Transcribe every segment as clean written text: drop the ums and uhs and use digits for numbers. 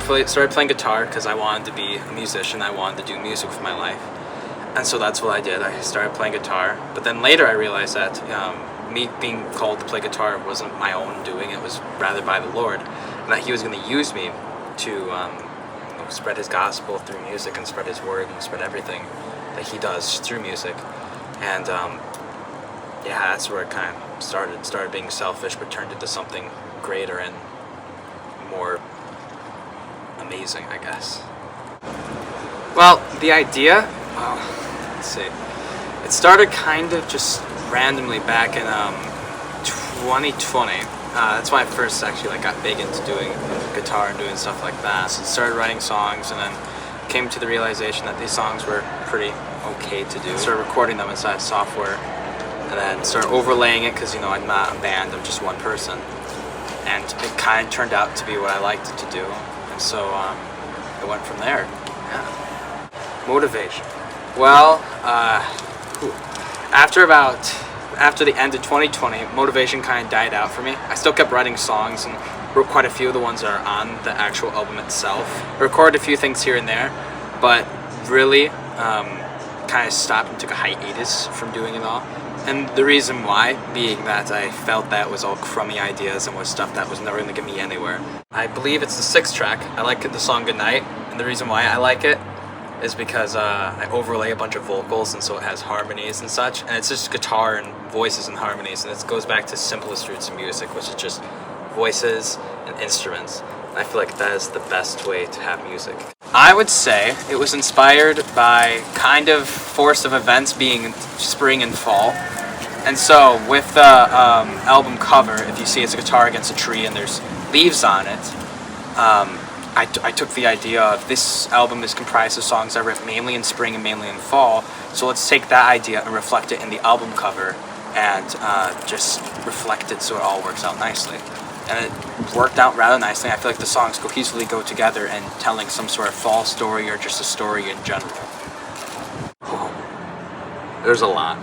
started playing guitar because I wanted to be a musician. I wanted to do music with my life. And so that's what I did. I started playing guitar. But then later I realized that me being called to play guitar wasn't my own doing. It was rather by the Lord. And that He was going to use me to spread His gospel through music and spread His word and spread everything that He does through music. And yeah, that's where it kind of started being selfish, but turned into something greater and more amazing, I guess. Well, the idea, let's see, it started kind of just randomly back in 2020. That's when I first actually got big into doing guitar and doing stuff like that. So I started writing songs, and then came to the realization that these songs were pretty okay to do. Started recording them inside software, and then started overlaying it because, I'm not a band, I'm just one person. And it kind of turned out to be what I liked to do, and so it went from there. Yeah. Motivation. Well, after the end of 2020, motivation kind of died out for me. I still kept writing songs and wrote quite a few of the ones that are on the actual album itself. I recorded a few things here and there, but really kind of stopped and took a hiatus from doing it all. And the reason why being that I felt that was all crummy ideas and was stuff that was never going to get me anywhere. I believe it's the 6th track. I like the song Goodnight, and the reason why I like it is because I overlay a bunch of vocals, and so it has harmonies and such, and it's just guitar and voices and harmonies, and it goes back to simplest roots of music, which is just voices and instruments. And I feel like that is the best way to have music. I would say it was inspired by kind of force of events being spring and fall. And so with the album cover, if you see it's a guitar against a tree and there's leaves on it, I took the idea of this album is comprised of songs I wrote mainly in spring and mainly in fall, so let's take that idea and reflect it in the album cover and just reflect it so it all works out nicely. And it worked out rather nicely. I feel like the songs cohesively go together in telling some sort of fall story or just a story in general. There's a lot.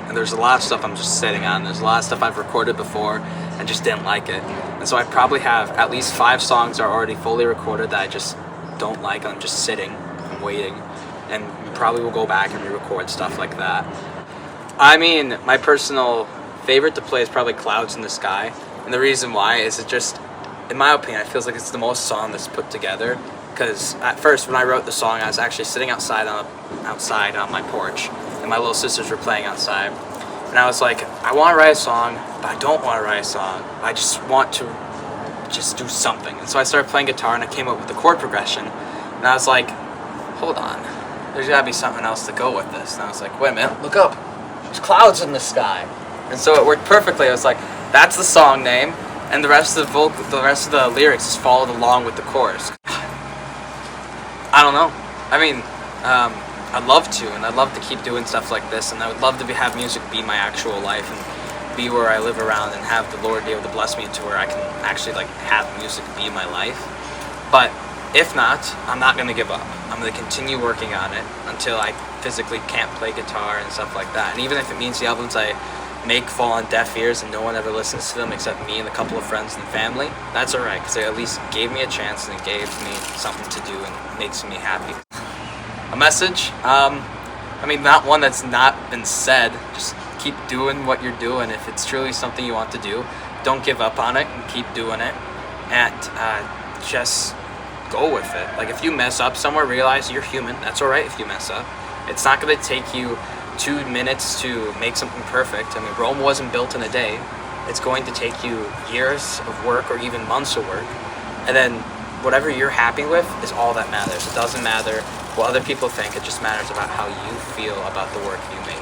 And there's a lot of stuff I'm just sitting on. There's a lot of stuff I've recorded before and just didn't like it. And so I probably have at least 5 songs that are already fully recorded that I just don't like, and I'm just sitting and waiting. And probably will go back and re-record stuff like that. I mean, my personal favorite to play is probably Clouds in the Sky. And the reason why is it just, in my opinion, it feels like it's the most song that's put together. Because at first, when I wrote the song, I was actually sitting outside on my porch, and my little sisters were playing outside. And I was like, I want to write a song, but I don't want to write a song. I just want to just do something. And so I started playing guitar, and I came up with the chord progression. And I was like, hold on, there's got to be something else to go with this. And I was like, wait a minute, look up. There's clouds in the sky. And so it worked perfectly. I was like, that's the song name, and the rest of the lyrics just followed along with the chorus. I don't know. I mean, I'd love to, and I'd love to keep doing stuff like this, and I would love to have music be my actual life and be where I live around and have the Lord be able to bless me to where I can actually have music be my life. But if not, I'm not going to give up. I'm going to continue working on it until I physically can't play guitar and stuff like that. And even if it means the albums I make fall on deaf ears and no one ever listens to them except me and a couple of friends and family, that's alright, because they at least gave me a chance and it gave me something to do and makes me happy. A message? I mean, not one that's not been said. Just keep doing what you're doing. If it's truly something you want to do, don't give up on it and keep doing it, and just go with it. Like, if you mess up somewhere, realize you're human. That's alright if you mess up. It's not going to take you 2 minutes to make something perfect. I mean, Rome wasn't built in a day. It's going to take you years of work or even months of work. And then whatever you're happy with is all that matters. It doesn't matter what other people think. It just matters about how you feel about the work you made.